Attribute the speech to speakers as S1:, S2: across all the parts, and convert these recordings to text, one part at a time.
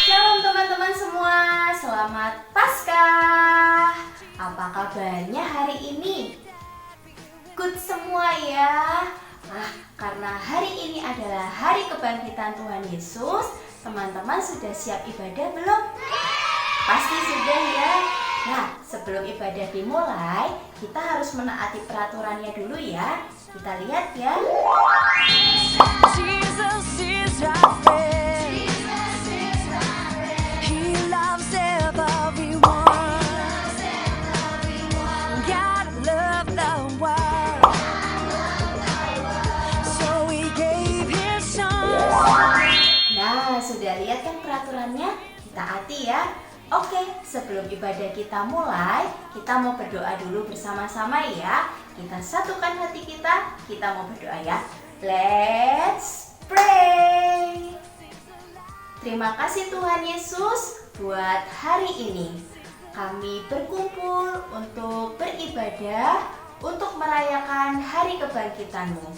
S1: Shalom teman-teman semua, selamat Paskah. Apa kabarnya hari ini? Good semua ya. Karena hari ini adalah hari kebangkitan Tuhan Yesus, teman-teman sudah siap ibadah belum? Pasti sudah ya. Nah, sebelum ibadah dimulai, kita harus menaati peraturannya dulu ya. Kita lihat ya.
S2: Jesus is our friend. He loves everyone. God loved the world, so He gave His Son.
S1: Nah, sudah lihat kan peraturannya? Kita taati ya. Oke, sebelum ibadah kita mulai, kita mau berdoa dulu bersama-sama ya. Kita satukan hati kita mau berdoa ya. Let's pray. Terima kasih Tuhan Yesus buat hari ini. Kami berkumpul untuk beribadah, untuk merayakan hari kebangkitan-Mu.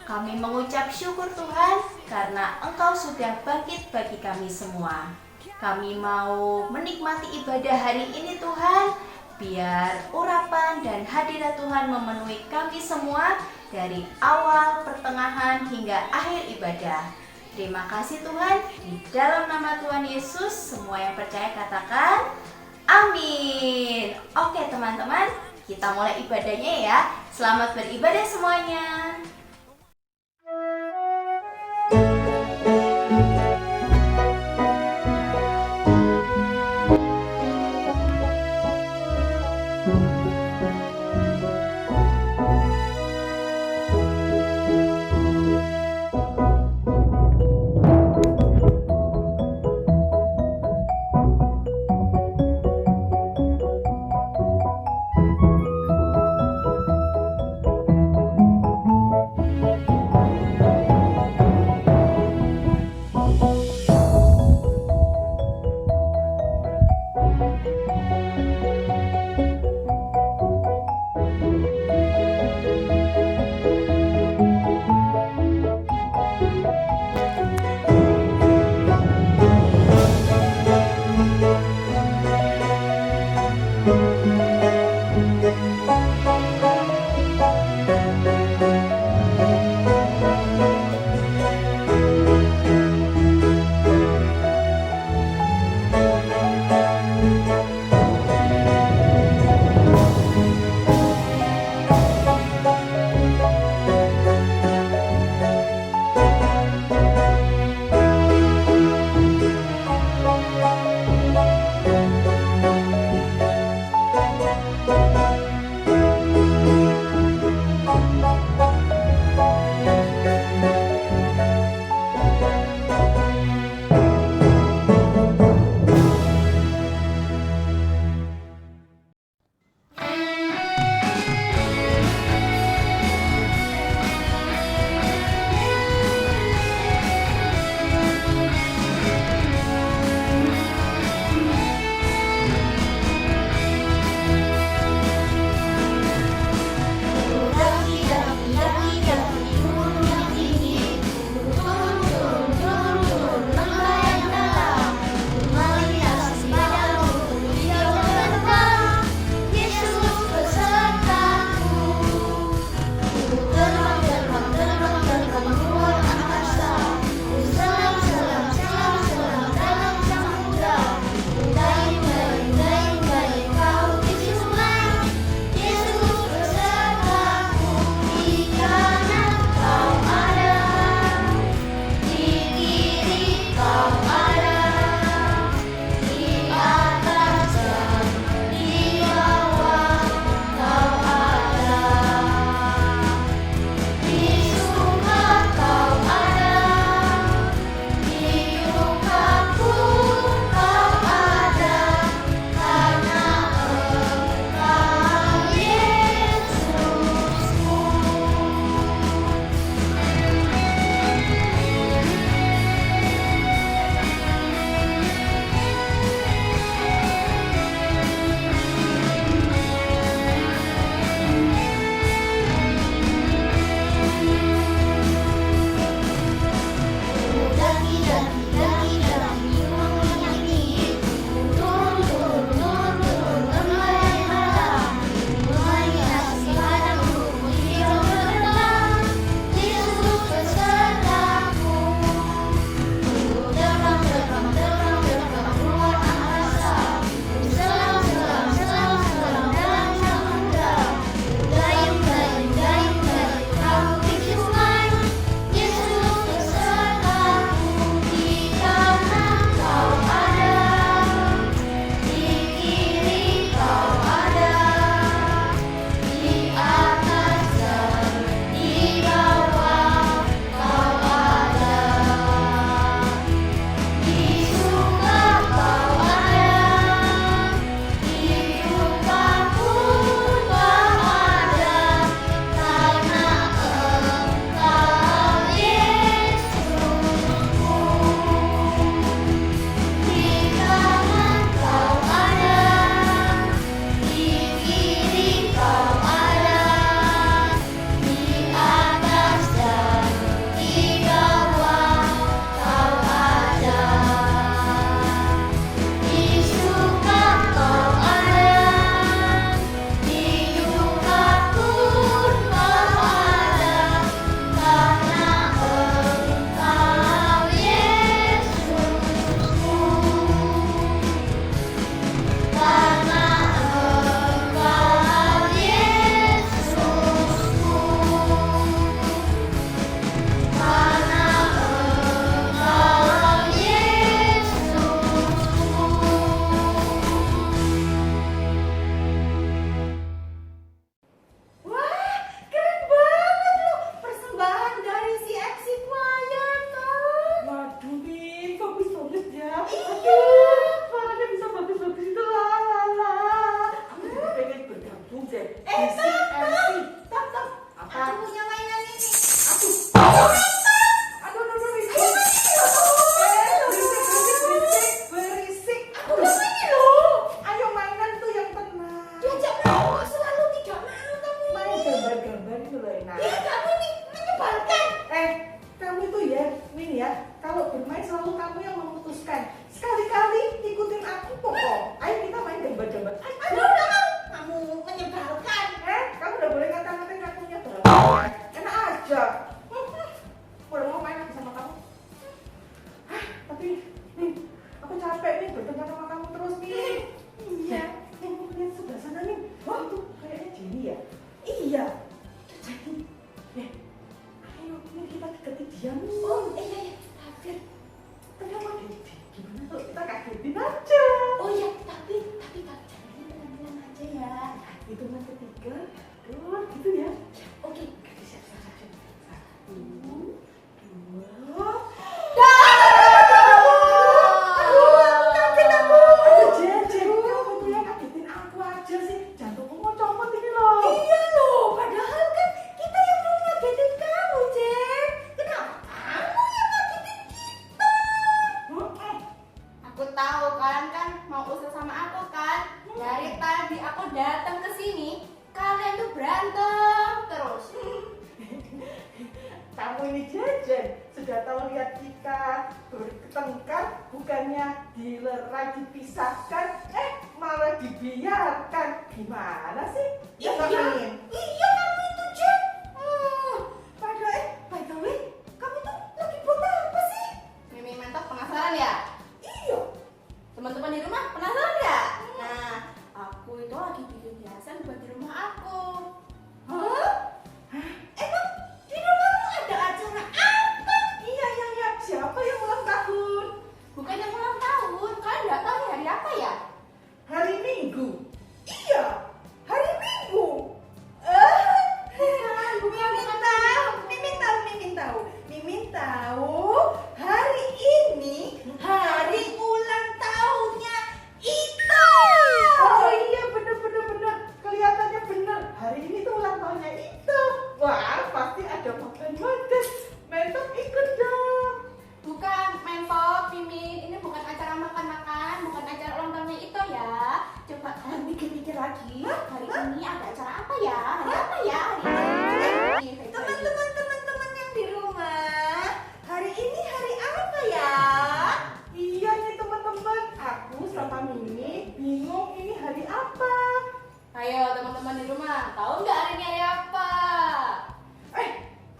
S1: Kami mengucap syukur Tuhan karena Engkau sudah bangkit bagi kami semua. Kami mau menikmati ibadah hari ini Tuhan, biar urapan dan hadirat Tuhan memenuhi kami semua dari awal, pertengahan hingga akhir ibadah. Terima kasih Tuhan, di dalam nama Tuhan Yesus semua yang percaya katakan amin. Oke teman-teman, kita mulai ibadahnya ya. Selamat beribadah semuanya. tahu kalian kan mau usul sama aku kan? Dari tadi aku datang ke sini, kalian tuh berantem terus.
S3: Kamu ini Jajan, sudah tahu lihat kita bertengkar, bukannya dilerai dipisahkan, malah dibiarkan. Gimana sih?
S1: Iya, kamu itu Jen.
S3: Padahal, by the way, kamu tuh lagi buat apa sih?
S1: Mimi mantap penasaran ya?
S3: Iya.
S1: Teman-teman di rumah penasaran ya? Nah, aku itu lagi bikin hiasan buat di rumah aku.
S3: Hah? Emang di rumahmu ada acara apa? Iya. Siapa yang ulang tahun?
S1: Bukan yang ulang tahun, kalian nggak tahu hari apa ya?
S3: Hari Minggu. Iya, hari Minggu. Mimin tahu. Hari ini hari ulang tahunnya Ito. Oh iya, bener. Kelihatannya bener. Hari ini tuh ulang tahunnya Ito. Wah, pasti ada makan-makan. Mentok ikut dong.
S1: Bukan, Mentok, Mimin. Ini bukan acara makan-makan, bukan acara ulang tahunnya itu ya. Coba kalian pikir-pikir lagi. Hari ini ada acara apa ya? Hari apa ya? Hari ini.
S3: Teman-teman yang di rumah, hari ini hari apa ya? Iya nih teman-teman, aku sama Mimi bingung ini hari apa.
S1: Ayo teman-teman di rumah, tahu nggak hari ini hari apa?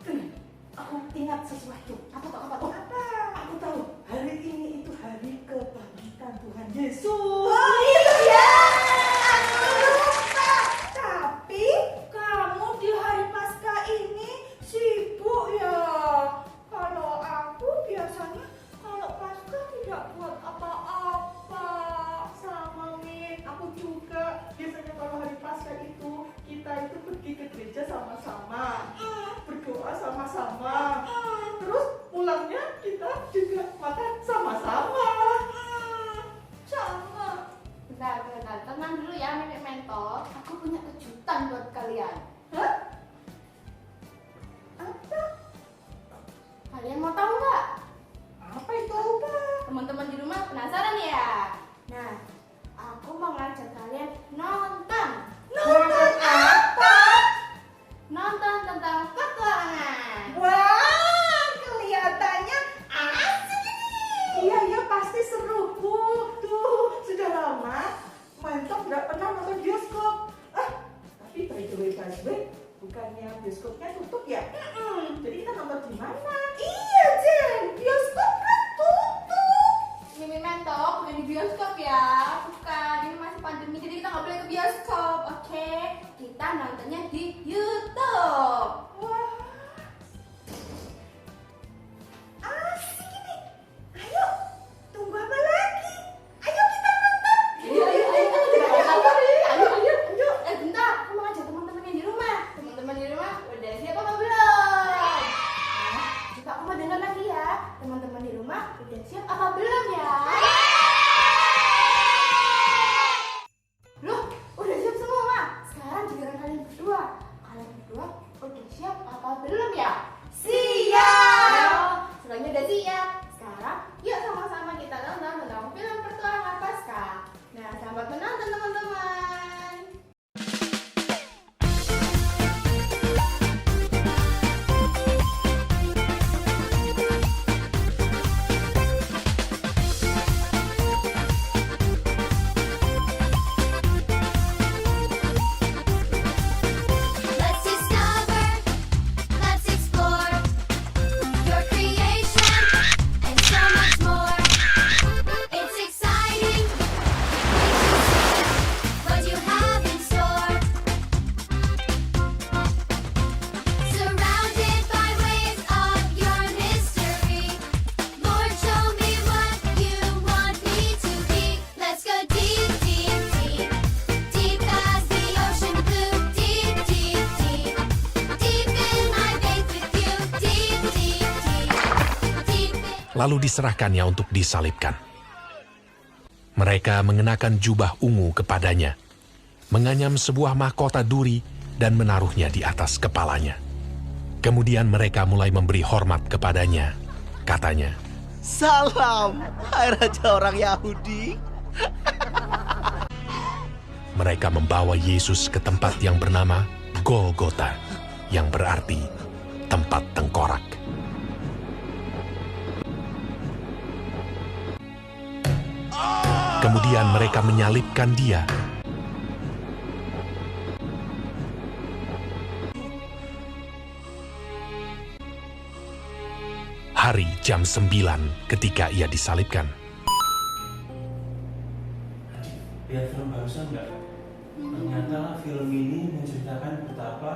S3: Tenang, aku ingat sesuatu.
S1: Apa tuh?
S3: Aku tahu, hari ini itu hari kebangkitan Tuhan Yesus.
S1: Oh itu ya.
S3: Aku lupa. Tapi kamu di hari Paskah ini sibuk ya. Kalau aku biasanya kalau Paskah tidak buat apa-apa. Sama Min, aku juga. Biasanya kalau hari Paskah itu kita itu pergi ke gereja sama-sama, berdoa sama-sama. Terus pulangnya kita juga makan sama-sama. Sama.
S1: Bentar, tenang dulu ya Mimin Mentok. Aku punya kejutan buat kalian.
S3: Hah? Apa?
S1: Kalian mau tahu nggak?
S3: Apa itu apa?
S1: Teman-teman di rumah penasaran ya? Nah, aku mau ngajak kalian nonton.
S3: Nonton apa?
S1: Nonton tentang petualangan.
S3: Wah, kelihatannya asik ini. Iya, pasti seru. Tuh, sudah lama Mentok nggak pernah nonton bioskop. Tapi by the way, bukannya bioskopnya tutup ya? Jadi kita nonton di mana? Iya, Jen, bioskop kan tutup.
S1: Mimin Mentok bukan di bioskop ya? Bukan, ini masih pandemi jadi kita nggak boleh ke bioskop. Oke, kita nontonnya di YouTube.
S3: Wah, asik ini. Ayo, tunggu apa lagi? Ayo kita nonton.
S1: Ayo. Bentar, aku mau ngajak teman-teman yang di rumah. Teman-teman di rumah udah siap apa belum? Nah, coba aku mau dengar lagi ya. Teman-teman di rumah udah siap apa belum ya? Loh, udah siap semua. Sekarang giliran kalian berdua. Kalian berdua udah siap apa belum ya?
S3: Siap.
S1: Ayo, semuanya udah siap. Sekarang yuk sama-sama kita nonton tentang film Petualangan Paskah. Nah, selamat menonton teman-teman.
S4: Let's discover, let's explore your creation and so much more. It's exciting, what you have in store. Surrounded by waves of your mystery. Lord, show me what you want me to be. Let's go deep, deep, deep. Deep as the ocean blue. Deep, deep, deep. Deep in my faith with you. Deep, deep, deep. Deep in...
S5: Lalu diserahkannya untuk disalibkan. Mereka mengenakan jubah ungu kepadanya, menganyam sebuah mahkota duri dan menaruhnya di atas kepalanya. Kemudian mereka mulai memberi hormat kepadanya. Katanya,
S6: Salam, hai raja orang Yahudi.
S5: Mereka membawa Yesus ke tempat yang bernama Golgota, yang berarti tempat tengkorak. Kemudian mereka menyalibkan dia. Hari jam 9 ketika ia disalibkan.
S7: Lihat film barusan nggak? Ternyata film ini menceritakan betapa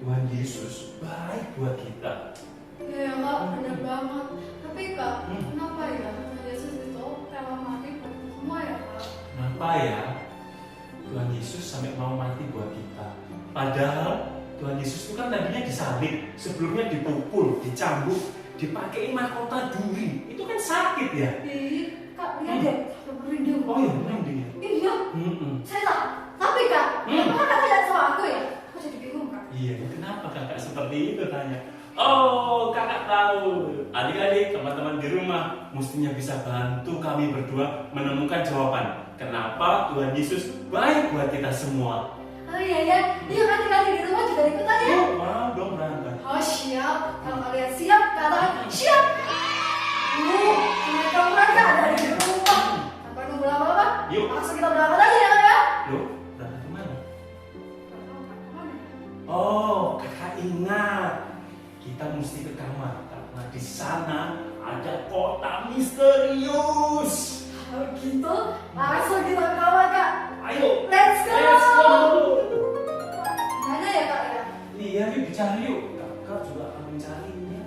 S7: Tuhan Yesus baik buat kita.
S8: Ya kak, bener banget. Tapi kak, kenapa ya Tuhan Yesus itu rela mati buat kita semua ya kak?
S7: Kenapa ya Tuhan Yesus sampai mau mati buat kita? Padahal Tuhan Yesus itu kan tadinya disalib, sebelumnya dipukul, dicambuk, dipakai mahkota duri. Itu kan sakit ya?
S8: Ih, kak lihat deh, sampai merinding.
S7: Oh iya, merinding ya?
S8: Iya, saya tak. Tapi kak, kenapa kakak tidak sama aku ya? Aku jadi bingung kak.
S7: Iya, kenapa kakak seperti itu tanya? Oh, kakak tahu. Adik-adik, teman-teman di rumah mestinya bisa bantu kami berdua menemukan jawaban. Kenapa Tuhan Yesus baik buat kita semua?
S8: Oh iya ya, yuk adik-adik di rumah juga ikutan ya.
S7: Oh, mau dong berangkat.
S8: Oh siap, kalau kalian siap, katakan siap. Mereka mereka ada di rumah. Tanpa nunggu lama-lama,
S7: Yuk.
S8: langsung kita berangkat aja ya kak ya.
S7: Loh, berangkat kemana? Oh, kakak ingat. Kita mesti ke kamar karena di sana ada kota misterius.
S8: Kalau gitu, langsung kita ke kamar kak.
S7: Ayo,
S8: Let's go.
S7: let's go.
S8: Mana ya kak ya?
S7: Iya, yuk dicari yuk. Kakak juga akan mencarinya.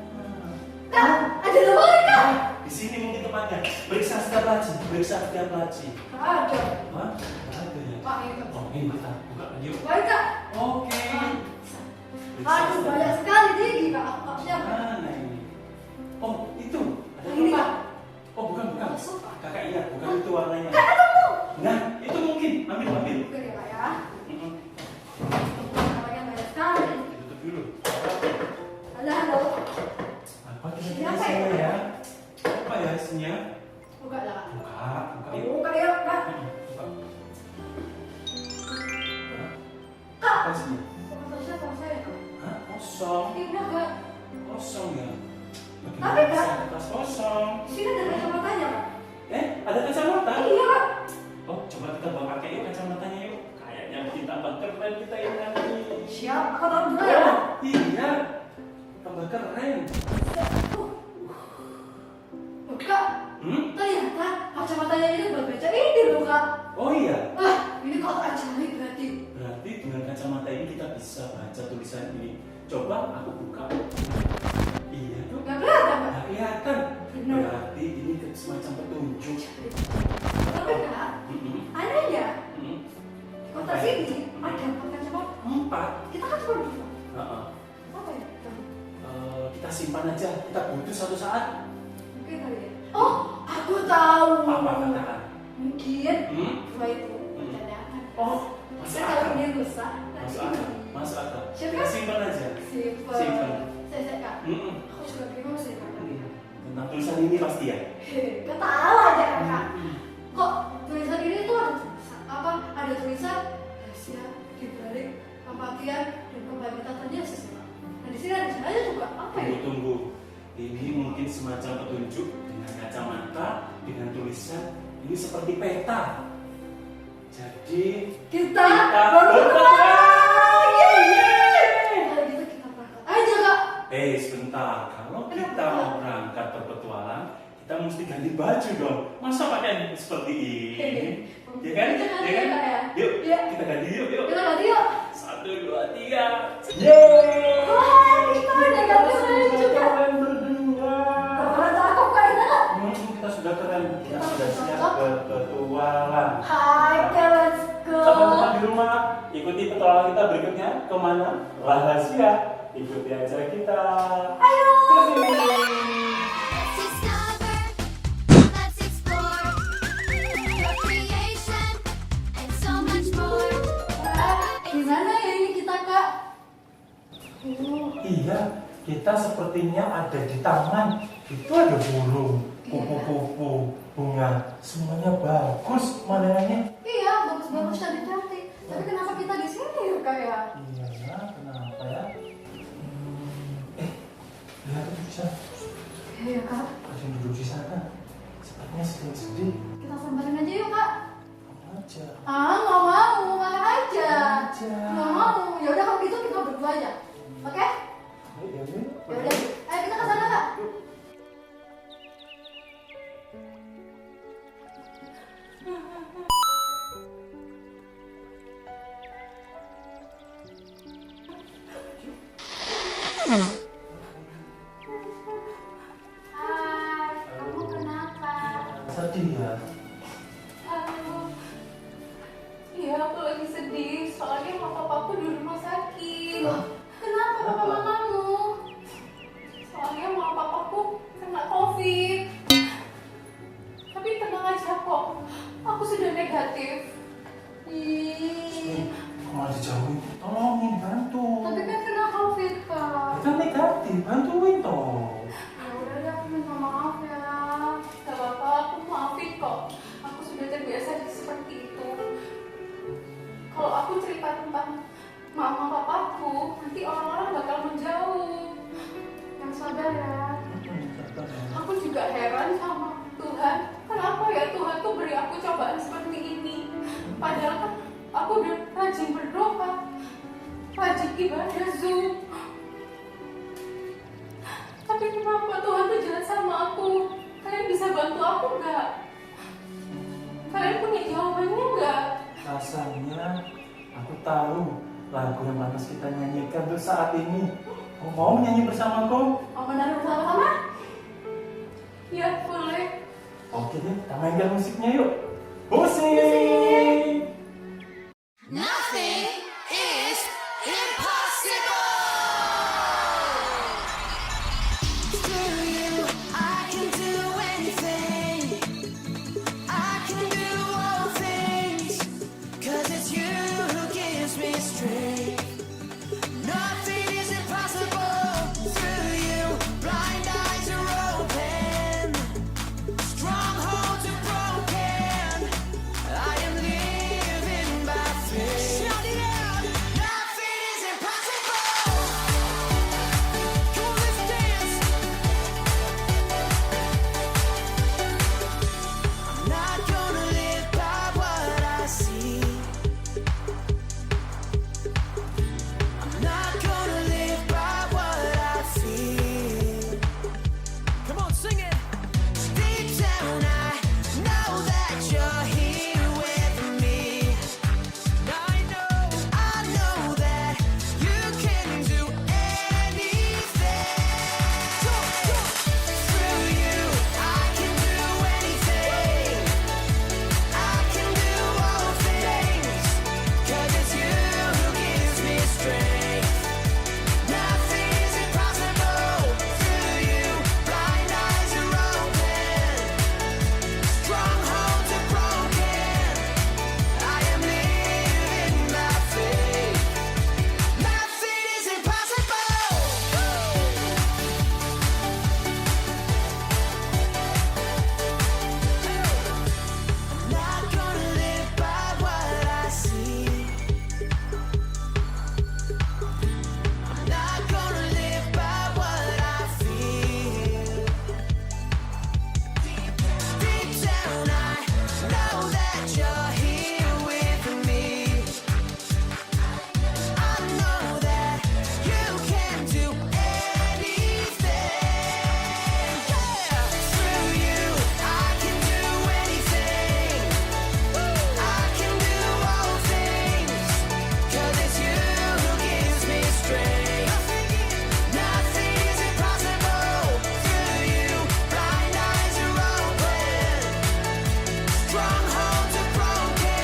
S8: Kak, ada lemari kak.
S7: Di sini mungkin tempatnya. Periksa setiap laci, periksa setiap laci.
S8: Kak ada.
S7: Hah? Ada ya?
S8: Pak ini.
S7: Oh, ini kita buka yuk.
S8: Baik kak.
S7: Oke.
S8: Aduh banyak sekali tinggi kak. Aku tak siap.
S7: Mana ini? Oh, itu. Ada
S8: Yang ini,
S7: tempat.
S8: Kak.
S7: Oh, bukan.
S8: Sofa.
S7: Kakak ingat, bukan itu warnanya.
S8: Kak ketemu.
S7: Nah, itu mungkin. Ambil.
S8: Oke ya kak ya.
S7: Mm-mm.
S8: Namanya banyak sekali.
S7: Tutup dulu.
S8: Halo.
S7: Apa kira-kira
S8: Ini apa
S7: isinya
S8: ya?
S7: ya? Apa ya isinya?
S8: Buka lah.
S7: Buka yuk.
S8: Buka ya kak.
S7: Buka. Hah?
S8: Kak.
S7: Apa isinya?
S8: Buka siapa saya kak?
S7: Hah? Kosong.
S8: Iya kak.
S7: Kosong ya?
S8: Tapi, Kak.
S7: Kertas kosong.
S8: Di sini ada kacamatanya kak.
S7: Ada kacamata?
S8: Iya kak.
S7: Oh, coba kita bawa pakai yuk kacamatanya yuk. Kayaknya kita keren kita ini nanti.
S8: Siap. Aku tahu dulu ya kak.
S7: Iya. Tambah keren.
S8: Kak. Ternyata kacamatanya ini buat baca ini loh kak.
S7: Oh iya.
S8: Wah, ini kok ajaib berarti.
S7: Berarti dengan kacamata ini kita bisa baca tulisan ini. Coba aku buka. Iya tuh.
S8: Gak kelihatan kak.
S7: Nggak kelihatan.
S8: Benar.
S7: Berarti ini semacam petunjuk.
S8: Tapi kak, anehnya
S7: Mm-mm.
S8: di kota sini ada 4 kacamata.
S7: 4.
S8: Kita kan cuma 2.
S7: Heeh.
S8: Apa ya?
S7: Kita simpan aja. Kita butuh suatu saat.
S8: Mungkin kali ya. Oh, aku tahu.
S7: Apa katakan?
S8: Mungkin
S7: Hmm?
S8: 2 itu cadangan.
S7: Oh,
S8: Kan
S7: masuk
S8: kalau
S7: akal.
S8: ini rusak,
S7: Masuk
S8: nanti
S7: akal.
S8: ini.
S7: Masuk akal.
S8: Siap,
S7: Kita
S8: Kak?
S7: simpan aja.
S8: Simpen.
S7: Simpen.
S8: Saya kak.
S7: Mm-mm.
S8: Aku juga bingung sih kak.
S7: Tentang tulisan ini pasti ya.
S8: Gak tahu aja kakak. Kok tulisan ini tuh ada tulisan apa? Ada tulisan rahasia dibalik pembagian dan pembagian Tuhan Yesus ya, Kak. Nah di sini ada aja juga apa ya?
S7: Tunggu. Ini mungkin semacam petunjuk dengan kacamata, dengan tulisan. Ini seperti peta. Jadi
S8: Kita baru ketemu. Yeay. Kalau gitu kita berangkat aja kak.
S7: Sebentar. Kalau kita mau berangkat berpetualang, kita mesti ganti baju dong. Masa pakai seperti ini? Ya kan? Ya kan? Yuk, kita ganti yuk.
S8: Kita ganti yuk.
S7: 1, 2, 3. Yeay!
S8: Wah kita udah ganti baju kak.
S7: Kalian berdua.
S8: Bakalan cakep kak kita kak.
S7: Kita sudah keren. Kita sudah siap berpetualang.
S8: Hai kak, let's go.
S7: Teman-teman di rumah, ikuti petualangan kita berikutnya kemana? Rahasia. Ikuti aja kita.
S8: Ayo.
S4: Let's discover, let's explore your creation and so much more.
S8: Gimana ya ini kita kak?
S7: Iya, kita sepertinya ada di taman. Itu ada burung. kupu-kupu, bunga, semuanya bagus pemandangannya.
S8: Iya, bagus-bagus cantik-cantik. Tapi kenapa kita di sini ya kak ya?
S7: Iya ya, kenapa ya? Lihat tuh di sana.
S8: Iya kak.
S7: Langsung duduk di sana. Sepertinya sedih-sedih.
S8: Kita samperin aja yuk kak.
S7: Kamu aja.
S8: Nggak mau, malah aja.
S7: Aja.
S8: Nggak mau. Ya udah kalau gitu kita berdua aja. Oke?
S7: Ya udah.
S8: Ya udah. Ayo kita ke sana kak. Hai, kamu kenapa?
S7: Sedih ya?
S8: Aduh, iya aku lagi sedih soalnya mama papaku di rumah sakit. Kenapa papa mamamu? Soalnya mama papaku kena COVID. Tapi tenang aja kok, aku sudah negatif. Ih,
S7: Kok malah dijauhin? Tolongin, bantu.
S8: tapi kan kena COVID kak.
S7: Kan negatif, bantuin toh.
S8: Ya udah deh, aku minta maaf ya. Gak apa-apa, aku maafin kok. Aku sudah terbiasa seperti itu. Kalau aku cerita tentang mama papaku, nanti orang-orang bakal menjauh. Yang sabar ya. Aku juga heran sama Tuhan. Kenapa ya Tuhan tuh beri aku cobaan seperti ini? Padahal kan aku udah rajin berdoa, rajin ibadah Zoom. Tapi kenapa Tuhan tuh jahat sama aku? Kalian bisa bantu aku nggak? Kalian punya jawabannya nggak?
S7: Rasanya aku tahu lagu yang pantas kita nyanyikan tuh saat ini. Kau mau nyanyi bersamaku?
S8: Mau menari bersama-sama? Ya boleh.
S7: Oke deh, kita mainkan musiknya yuk. Musik!
S4: Nothing is impossible.
S2: Through you, I can do anything. I can do all things. 'Cause it's you who gives me strength. Nothing is impossible. Through you, blind eyes are open. Strongholds are broken. I am living by faith. Shout it out. Nothing is impossible. Come on, let's dance. I'm not gonna live by what I see. I'm not gonna live by what I feel. Come on, sing it. Deep down, I know that you're here with me. I know that you can do anything. Through you, I can do anything. I can do all things. 'Cause it's you who gives me strength. Nothing is impossible. Through you, blind eyes are open. Strongholds are broken. I am living by faith. Nothing is impossible. I'm not gonna live by what I see. I'm not gonna live by what I feel. Deep down, I know that you're here with me. I know that you can do anything. Yeah. Through you, I can do anything. I can do all things. 'Cause it's you who gives me strength. Nothing is impossible. Through you, blind eyes are open. Strongholds are broken.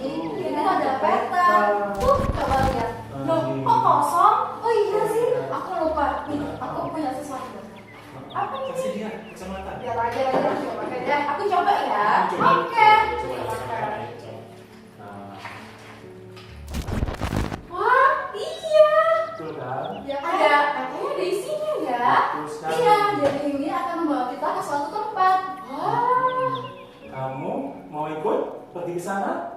S8: Ini tuh ada peta. Tuh, coba lihat. Loh, kok kosong? Oh iya sih, aku lupa. Nih, aku punya sesuatu. Apa ini?
S7: Kasih dia kacamata.
S8: Biar aja coba deh. Aku coba ya.
S7: Coba.
S8: Oke.
S7: Coba. Nah,
S8: Wah, iya.
S7: betul kan?
S8: Ya ada katanya ada isinya ya.
S7: Betul sekali.
S8: Iya, jadi ini akan membawa kita ke suatu tempat. Wah.
S7: Kamu mau ikut pergi ke sana?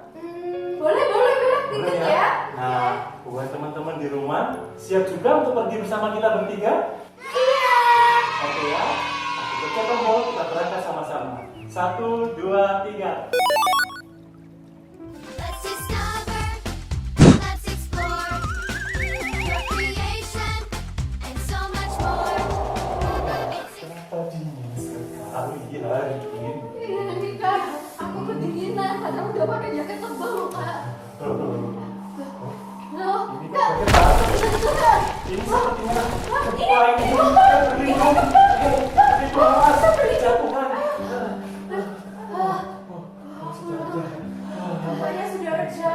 S8: Boleh.
S7: Boleh
S8: Ikut
S7: ya?
S8: ya.
S7: Nah, buat teman-teman di rumah, siap juga untuk pergi bersama kita bertiga?
S8: Iya.
S7: Oke ya, aku pencet tombol, kita berangkat sama-sama. 1, 2, 3.
S4: Let's discover, let's explore your creation and so much more.
S7: Kenapa dingin sekali hari ini?
S8: Iya nih Kak, aku kedinginan karena udah pakai jaket tebal loh Kak. Loh,
S7: Ini
S8: Kak,
S7: kok pakai
S8: beneran.
S7: Ini sepertinya
S8: Wah,
S7: gempa ini.
S8: ini.
S7: Berlindung. Berlindung, awas, jatuhan.
S8: Katanya sudah reda.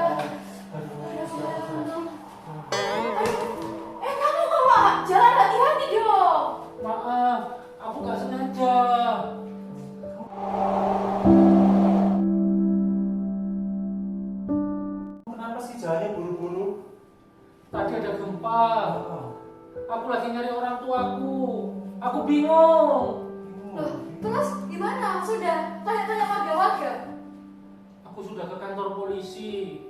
S8: Kamu kok jalan hati-hati dong.
S9: Maaf, aku gak sengaja.
S7: Kenapa sih jalannya buru-buru?
S9: Tadi ada gempa. Aku lagi nyari orang tuaku. Aku bingung.
S8: Loh, terus gimana? Sudah tanya-tanya warga-warga.
S9: Aku sudah ke kantor polisi.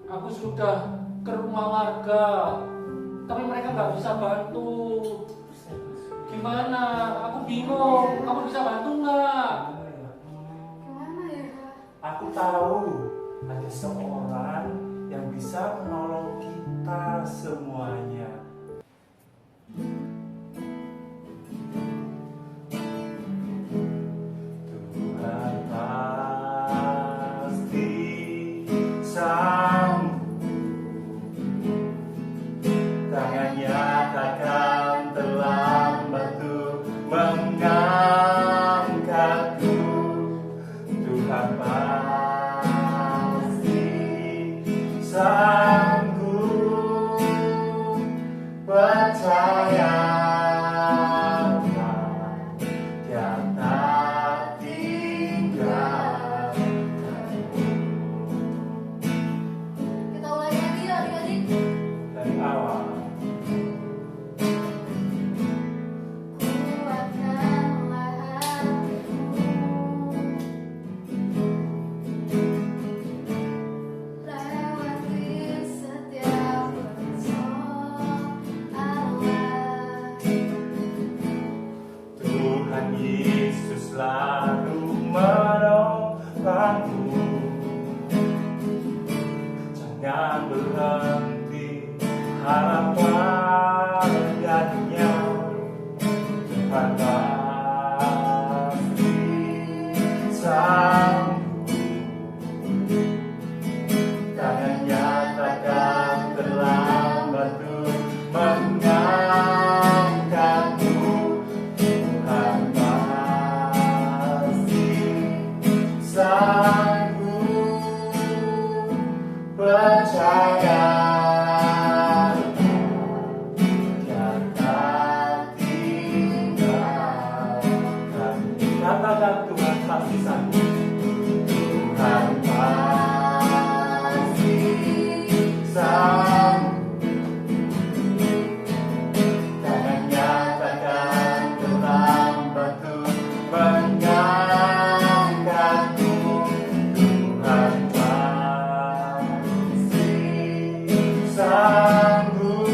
S9: Aku sudah ke rumah warga. Tapi mereka nggak bisa bantu. Gimana? Aku bingung. Kamu bisa bantu nggak?
S8: Gimana ya Kak?
S7: Aku tahu ada seorang yang bisa menolong kita semuanya. Tuhan pasti sanggup, tangannya takkan terlambat untuk mengangkatku. Tuhan pasti sanggup, percaya dia tak tinggalkanmu.
S8: Kita ulangi lagi ya adik-adik.
S7: Dari awal.
S8: Kuatkanlah hatimu, lewati setiap persoalan.
S7: Tuhan Yesus selalu menolongmu. Jangan berhenti harap padanya. Tuhan pasti sanggup, tangannya takkan terlambat untuk mengangkatmu. Tuhan pasti sanggup, percaya dia tak tinggalkanmu. Katakan Tuhan pasti sanggup. Tuhan pasti sanggup, tangannya takkan terlambat untuk mengangkatmu. Tuhan pasti sanggup,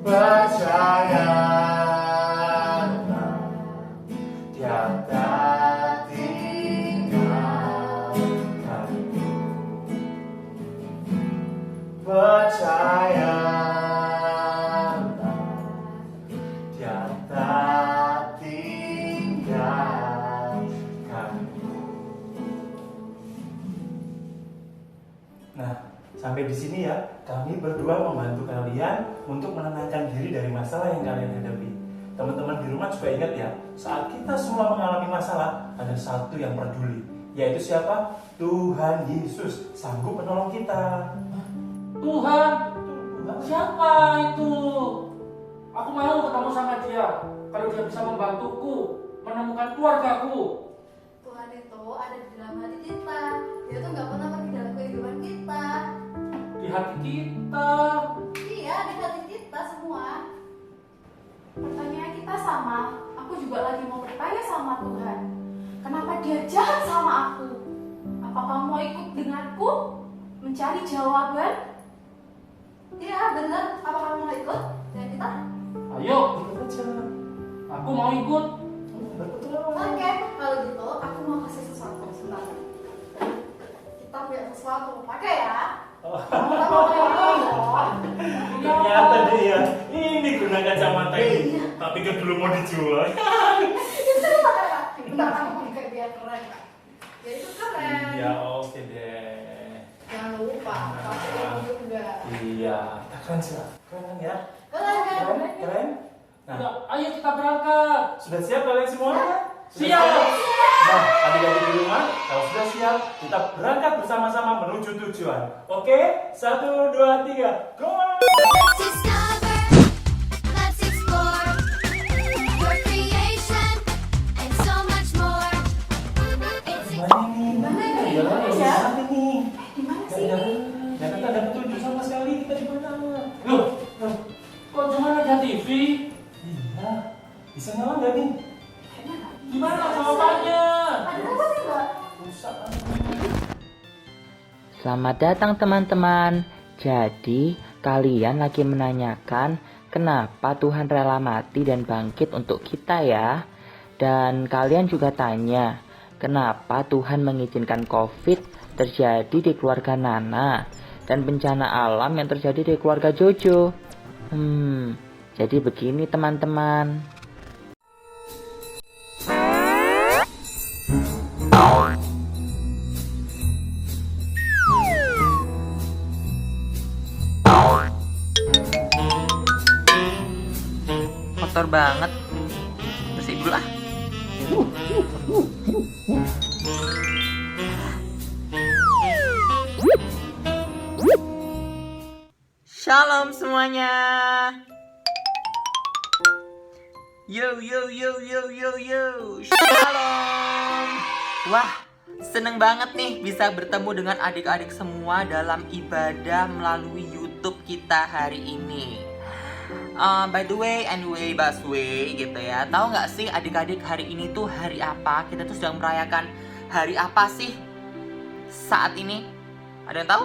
S7: percaya dia tak tinggalkanmu. Percaya dia tak tinggalkanmu. Nah, sampai di sini ya, kami berdua membantu kalian untuk menenangkan diri dari masalah yang kalian hadapi. Teman-teman di rumah juga ingat ya, saat kita semua mengalami masalah, ada satu yang peduli, yaitu siapa? Tuhan Yesus, sanggup menolong kita.
S9: Tuhan, siapa itu? Aku mau ketemu sama dia. Kalau dia bisa membantuku menemukan keluargaku.
S8: Tuhan itu ada di dalam hati kita. Dia tuh nggak pernah pergi dalam kehidupan kita.
S9: Di hati kita.
S8: Iya, di hati kita semua.
S3: Pertanyaan kita sama. Aku juga lagi mau bertanya sama Tuhan. Kenapa dia jahat sama aku? Apa kamu mau ikut denganku mencari jawaban?
S8: Iya, bener. Apa kamu mau ikut? Dan kita?
S9: Ayo, aku mau ikut.
S8: Oke, kalau gitu aku mau kasih sesuatu sebentar. Kita punya sesuatu, pakai ya. Kita mau pakai
S7: Ternyata dia ini guna kacamata ini. Tak pikir dulu mau dijual.
S8: Bentar, aku pakai biar keren, Kak. Ya itu keren.
S7: Iya, oke deh.
S8: Jangan lupa, pakai ini juga.
S7: Iya, kita keren sih. Keren ya?
S8: Keren, kan?
S7: Keren, keren. Nah,
S9: Ya, ayo kita berangkat.
S7: sudah siap kalian semua? Sudah
S9: Siap.
S7: Nah, adik-adik di rumah, kalau sudah siap, kita berangkat bersama-sama menuju tujuan. Oke? 1, 2, 3, go!
S4: Let's discover, let's explore your creation and so much more. It's
S7: Gimana ini?
S3: Ya?
S7: Gimana ini?
S3: Di mana sih?
S7: Ya kan ada petunjuk sama sekali kita di mana?
S9: Loh, kok cuma ada TV?
S7: Iya, bisa nyala nggak nih?
S9: Gimana jawabannya?
S8: Ada apa sih, Mbak?
S7: Rusak.
S10: Selamat datang teman-teman. Jadi, kalian lagi menanyakan kenapa Tuhan rela mati dan bangkit untuk kita ya? Dan kalian juga tanya, kenapa Tuhan mengizinkan COVID terjadi di keluarga Nana dan bencana alam yang terjadi di keluarga Jojo? Jadi begini teman-teman. Kotor banget. Bersih dulu ah. Shalom semuanya. Yo yo yo yo yo yo. Shalom. Wah, seneng banget nih bisa bertemu dengan adik-adik semua dalam ibadah melalui YouTube kita hari ini. By the way, anyway, busway gitu ya. Tahu nggak sih adik-adik hari ini tuh hari apa? Kita tuh sedang merayakan hari apa sih saat ini? Ada yang tahu?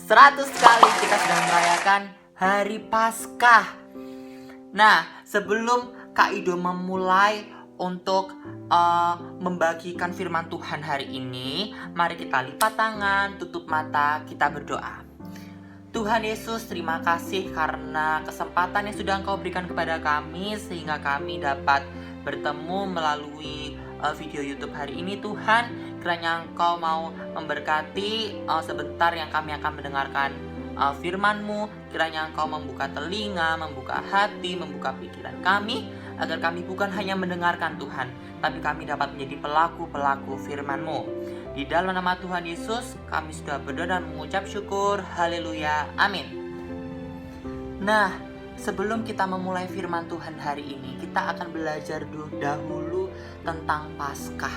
S10: 100 kali kita sedang merayakan Hari Paskah. Nah, sebelum Kak Ido memulai untuk membagikan firman Tuhan hari ini, mari kita lipat tangan, tutup mata, kita berdoa. Tuhan Yesus, terima kasih karena kesempatan yang sudah Engkau berikan kepada kami sehingga kami dapat bertemu melalui video YouTube hari ini. Tuhan, kiranya Engkau mau memberkati sebentar yang kami akan mendengarkan firman-Mu. Kiranya Engkau membuka telinga, membuka hati, membuka pikiran kami, agar kami bukan hanya mendengarkan Tuhan, tapi kami dapat menjadi pelaku-pelaku firman-Mu. Di dalam nama Tuhan Yesus, kami sudah berdoa dan mengucap syukur. Haleluya. Amin. Nah, sebelum kita memulai firman Tuhan hari ini, kita akan belajar dahulu tentang Paskah.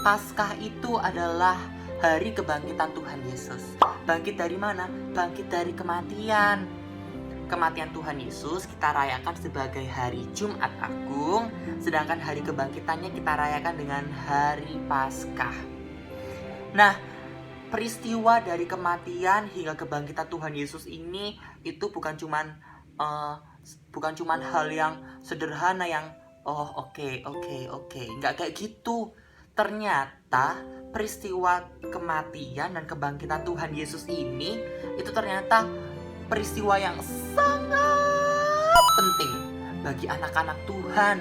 S10: Paskah itu adalah hari kebangkitan Tuhan Yesus. Bangkit dari mana? Bangkit dari kematian. Kematian Tuhan Yesus kita rayakan sebagai hari Jumat Agung, sedangkan hari kebangkitannya kita rayakan dengan hari Paskah. Nah, peristiwa dari kematian hingga kebangkitan Tuhan Yesus ini itu bukan cuman hal yang sederhana yang oke, nggak kayak gitu. Ternyata peristiwa kematian dan kebangkitan Tuhan Yesus ini itu ternyata peristiwa yang sangat penting bagi anak-anak Tuhan.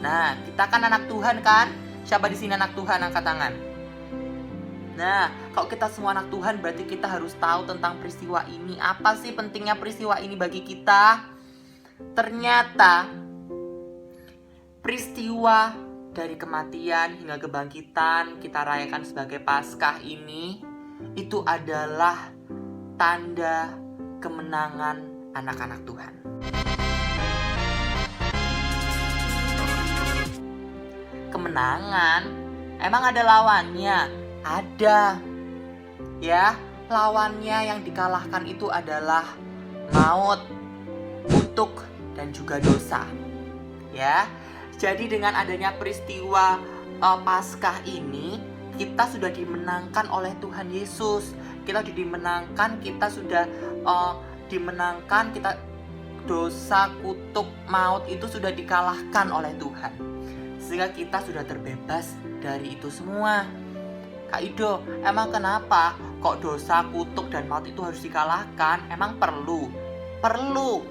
S10: Nah, kita kan anak Tuhan kan? Siapa di sini anak Tuhan? Angkat tangan. Nah, kalau kita semua anak Tuhan berarti kita harus tahu tentang peristiwa ini. Apa sih pentingnya peristiwa ini bagi kita? Ternyata peristiwa dari kematian hingga kebangkitan kita rayakan sebagai Paskah ini, itu adalah tanda kemenangan anak-anak Tuhan. Kemenangan? Emang ada lawannya? Ada. Ya, lawannya yang dikalahkan itu adalah maut, kutuk, dan juga dosa. Ya. Jadi dengan adanya peristiwa Paskah ini, kita sudah dimenangkan oleh Tuhan Yesus. Kita sudah dimenangkan, kita dosa, kutuk, maut itu sudah dikalahkan oleh Tuhan. Sehingga kita sudah terbebas dari itu semua. Kak Ido, emang kenapa kok dosa, kutuk, dan maut itu harus dikalahkan? Emang perlu? Perlu.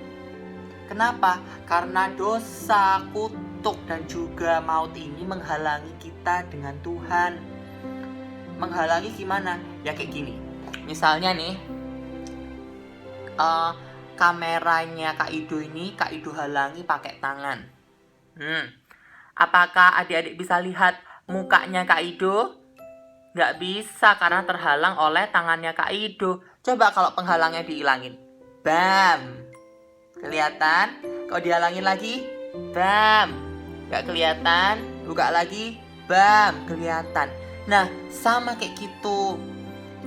S10: Kenapa? Karena dosa, kutuk, dan juga maut ini menghalangi kita dengan Tuhan. Menghalangi gimana? Ya kayak gini. Misalnya nih, kameranya Kak Ido ini Kak Ido halangi pakai tangan. Apakah adik-adik bisa lihat mukanya Kak Ido? Nggak bisa karena terhalang oleh tangannya Kak Ido. Coba kalau penghalangnya dihilangin. Bam! Kelihatan? Kalau dihalangin lagi? Bam! Nggak kelihatan? Buka lagi? Bam! Kelihatan. Nah, sama kayak gitu.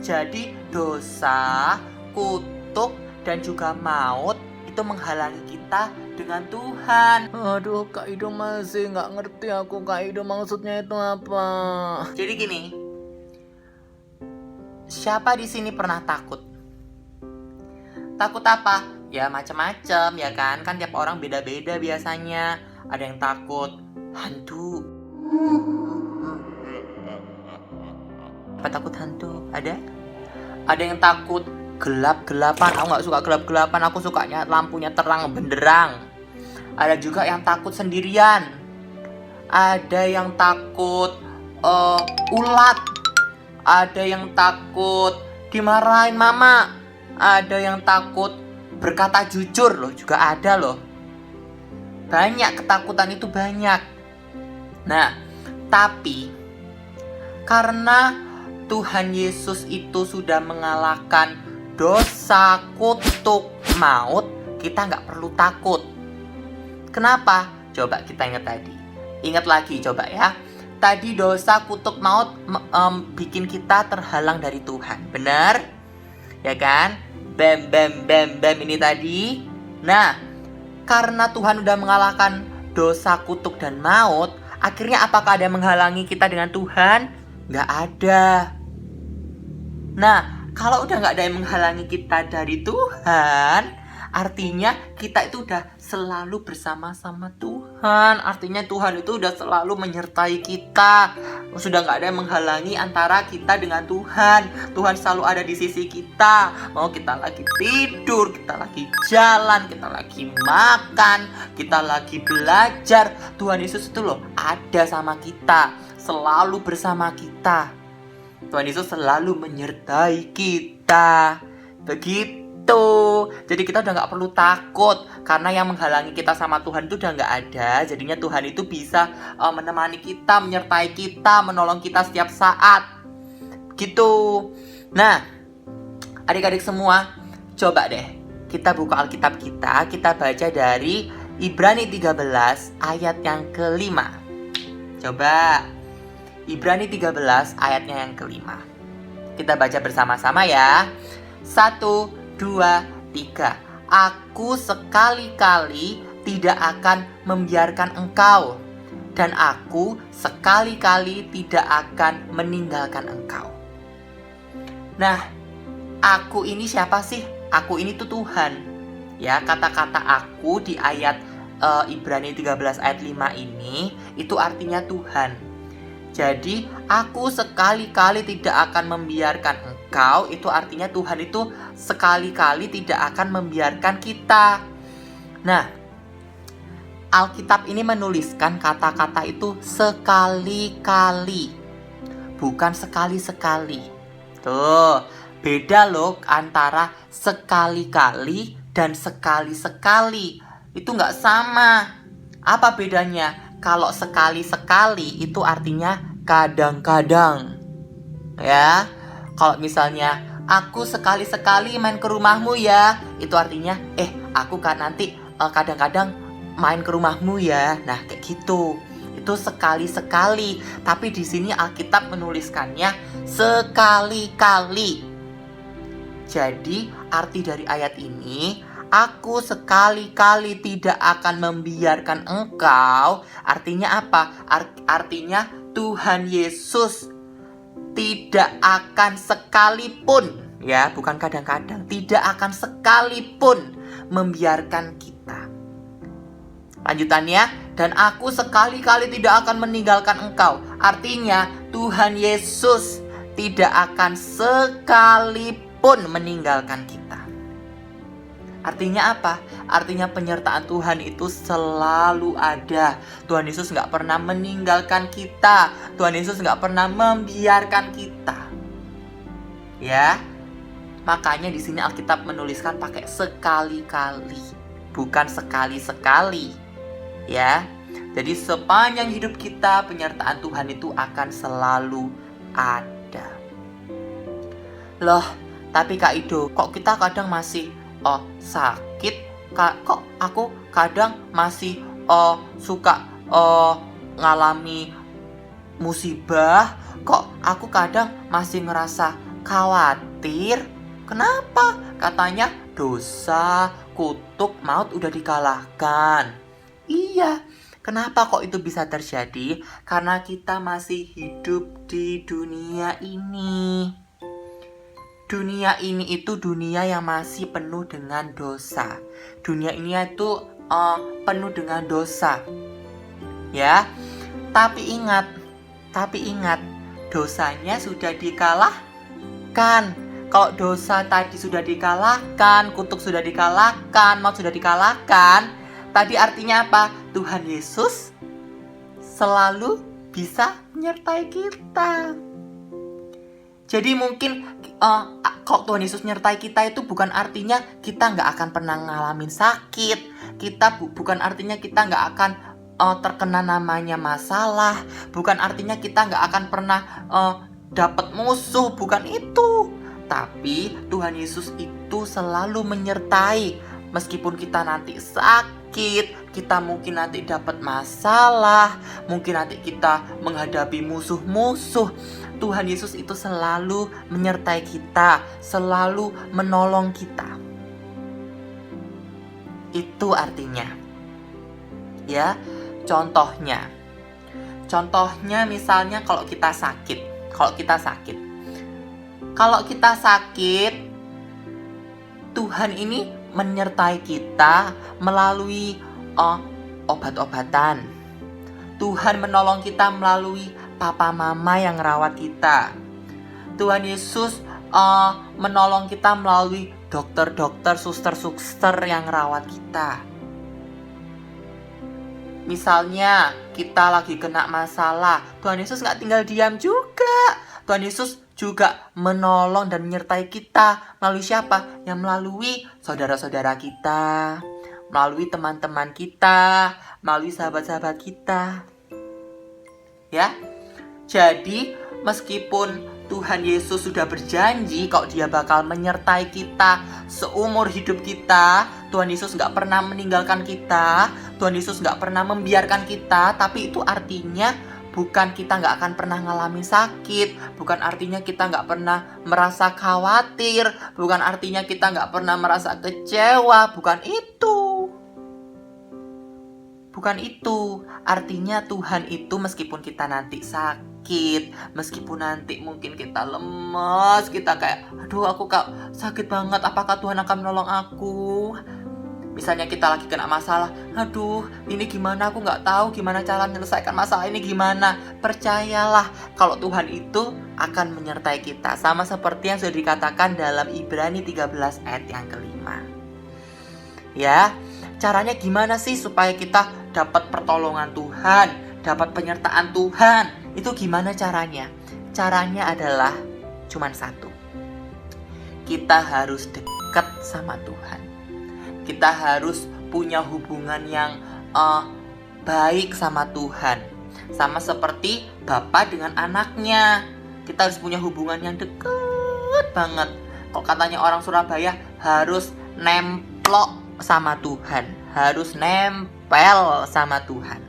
S10: Jadi dosa, kutuk, dan juga maut itu menghalangi kita dengan Tuhan. Aduh, Kak Ido masih nggak ngerti aku. Kak Ido maksudnya itu apa? Jadi gini, siapa di sini pernah takut? Takut apa? Ya macam-macam ya kan? Kan tiap orang beda-beda biasanya. Ada yang takut hantu. Apa takut hantu? Ada? Ada yang takut gelap-gelapan. Aku nggak suka gelap-gelapan. Aku sukanya lampunya terang benderang. Ada juga yang takut sendirian. Ada yang takut ulat. Ada yang takut dimarahin mama. Ada yang takut berkata jujur loh, juga ada loh. Banyak, ketakutan itu banyak. Nah, tapi karena Tuhan Yesus itu sudah mengalahkan dosa, kutuk, maut, kita nggak perlu takut. Kenapa? Coba kita ingat tadi. Ingat lagi coba ya. Tadi dosa, kutuk, maut bikin kita terhalang dari Tuhan. Benar? Ya kan? Bam, bam, bam, bam ini tadi. Nah, karena Tuhan udah mengalahkan dosa, kutuk, dan maut, akhirnya apakah ada yang menghalangi kita dengan Tuhan? Nggak ada. Nah, kalau udah nggak ada yang menghalangi kita dari Tuhan, artinya kita itu udah selalu bersama-sama Tuhan. Artinya Tuhan itu udah selalu menyertai kita. Sudah nggak ada yang menghalangi antara kita dengan Tuhan. Tuhan selalu ada di sisi kita. Mau kita lagi tidur, kita lagi jalan, kita lagi makan, kita lagi belajar, Tuhan Yesus itu loh ada sama kita, selalu bersama kita. Tuhan Yesus selalu menyertai kita. Begitu. Jadi kita udah gak perlu takut, karena yang menghalangi kita sama Tuhan itu udah gak ada. Jadinya Tuhan itu bisa menemani kita, menyertai kita, menolong kita setiap saat. Gitu. Nah, adik-adik semua, coba deh kita buka Alkitab kita baca dari Ibrani 13 ayat yang ke-5. Coba Ibrani 13 ayatnya yang ke-5. Kita baca bersama-sama ya. 1, 2, 3. Aku sekali-kali tidak akan membiarkan engkau, dan aku sekali-kali tidak akan meninggalkan engkau. Nah, aku ini siapa sih? Aku ini tuh Tuhan. Ya, kata-kata aku di ayat Ibrani 13 ayat 5 ini itu artinya Tuhan. Jadi aku sekali-kali tidak akan membiarkan engkau, itu artinya Tuhan itu sekali-kali tidak akan membiarkan kita. Nah, Alkitab ini menuliskan kata-kata itu sekali-kali, bukan sekali-sekali. Tuh, beda loh antara sekali-kali dan sekali-sekali. Itu nggak sama. Apa bedanya? kalau sekali-sekali itu artinya kadang-kadang. Ya. Kalau misalnya aku sekali-sekali main ke rumahmu ya, itu artinya aku kan nanti kadang-kadang main ke rumahmu ya. Nah, kayak gitu. Itu sekali-sekali, tapi di sini Alkitab menuliskannya sekali-kali. Jadi, arti dari ayat ini, aku sekali-kali tidak akan membiarkan engkau. Artinya apa? Artinya Tuhan Yesus tidak akan sekalipun, ya, bukan kadang-kadang, tidak akan sekalipun membiarkan kita. Lanjutannya, dan aku sekali-kali tidak akan meninggalkan engkau. Artinya Tuhan Yesus tidak akan sekalipun meninggalkan kita. Artinya apa? Artinya penyertaan Tuhan itu selalu ada. Tuhan Yesus nggak pernah meninggalkan kita. Tuhan Yesus nggak pernah membiarkan kita. Ya, makanya di sini Alkitab menuliskan pakai sekali-kali, bukan sekali-sekali. Ya, jadi sepanjang hidup kita penyertaan Tuhan itu akan selalu ada. Loh, tapi Kak Ido, kok kita kadang masih sakit? Kok aku kadang masih suka ngalami musibah? Kok aku kadang masih ngerasa khawatir? Kenapa? Katanya dosa, kutuk, maut udah dikalahkan. Iya, kenapa kok itu bisa terjadi? Karena kita masih hidup di dunia ini. Dunia ini itu dunia yang masih penuh dengan dosa. Dunia ini itu penuh dengan dosa. Ya. Tapi ingat, dosanya sudah dikalahkan. Kalau dosa tadi sudah dikalahkan, kutuk sudah dikalahkan, maut sudah dikalahkan, tadi artinya apa? Tuhan Yesus selalu bisa menyertai kita. Jadi mungkin kalau Tuhan Yesus menyertai kita itu bukan artinya kita nggak akan pernah ngalamin sakit. Kita bukan artinya kita nggak akan terkena namanya masalah. Bukan artinya kita nggak akan pernah dapat musuh. Bukan itu. Tapi Tuhan Yesus itu selalu menyertai. Meskipun kita nanti sakit, kita mungkin nanti dapat masalah, mungkin nanti kita menghadapi musuh-musuh, Tuhan Yesus itu selalu menyertai kita, selalu menolong kita. Itu artinya. Ya, contohnya misalnya kalau kita sakit. Kalau kita sakit, Tuhan ini menyertai kita melalui obat-obatan. Tuhan menolong kita melalui papa mama yang rawat kita. Tuhan Yesus menolong kita melalui dokter-dokter, suster-suster yang rawat kita. Misalnya kita lagi kena masalah, Tuhan Yesus gak tinggal diam juga. Tuhan Yesus juga menolong dan menyertai kita. Melalui siapa? Yang melalui saudara-saudara kita, melalui teman-teman kita, melalui sahabat-sahabat kita. Ya. Jadi meskipun Tuhan Yesus sudah berjanji kalau Dia bakal menyertai kita seumur hidup kita, Tuhan Yesus gak pernah meninggalkan kita, Tuhan Yesus gak pernah membiarkan kita, tapi itu artinya bukan kita gak akan pernah ngalamin sakit, bukan artinya kita gak pernah merasa khawatir, bukan artinya kita gak pernah merasa kecewa, bukan itu. Bukan itu. Artinya Tuhan itu meskipun kita nanti sakit, meskipun nanti mungkin kita lemes, kita kayak, aduh aku sakit banget, apakah Tuhan akan menolong aku? Misalnya kita lagi kena masalah, aduh ini gimana, aku gak tahu gimana cara menyelesaikan masalah ini gimana. Percayalah kalau Tuhan itu akan menyertai kita. Sama seperti yang sudah dikatakan dalam Ibrani 13 ayat yang kelima. Ya, caranya gimana sih supaya kita dapat pertolongan Tuhan, dapat penyertaan Tuhan? Itu gimana caranya? Caranya adalah cuman satu. Kita harus dekat sama Tuhan. Kita harus punya hubungan yang baik sama Tuhan. Sama seperti bapak dengan anaknya. Kita harus punya hubungan yang deket banget. Kalau katanya orang Surabaya, harus nemplok sama Tuhan. Harus nempel sama Tuhan.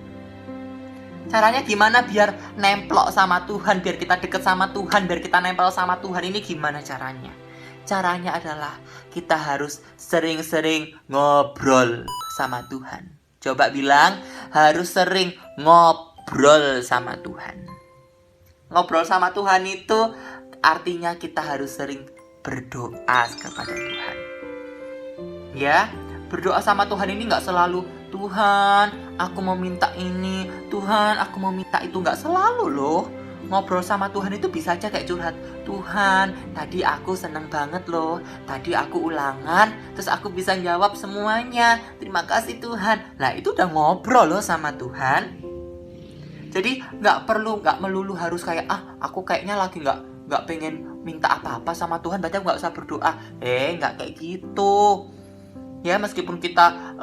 S10: Caranya gimana biar nemplok sama Tuhan, biar kita deket sama Tuhan, biar kita nempel sama Tuhan? Ini gimana caranya? Caranya adalah kita harus sering-sering ngobrol sama Tuhan. Coba bilang, harus sering ngobrol sama Tuhan. Ngobrol sama Tuhan itu artinya kita harus sering berdoa kepada Tuhan. Ya, berdoa sama Tuhan ini gak selalu, Tuhan, aku mau minta ini, Tuhan, aku mau minta itu. Gak selalu loh. Ngobrol sama Tuhan itu bisa aja kayak curhat. Tuhan, tadi aku seneng banget loh. Tadi aku ulangan, terus aku bisa jawab semuanya. Terima kasih Tuhan. Nah, itu udah ngobrol loh sama Tuhan. Jadi gak melulu harus kayak, aku kayaknya lagi gak pengen minta apa-apa sama Tuhan, berarti aku gak usah berdoa. Gak kayak gitu. Ya, meskipun kita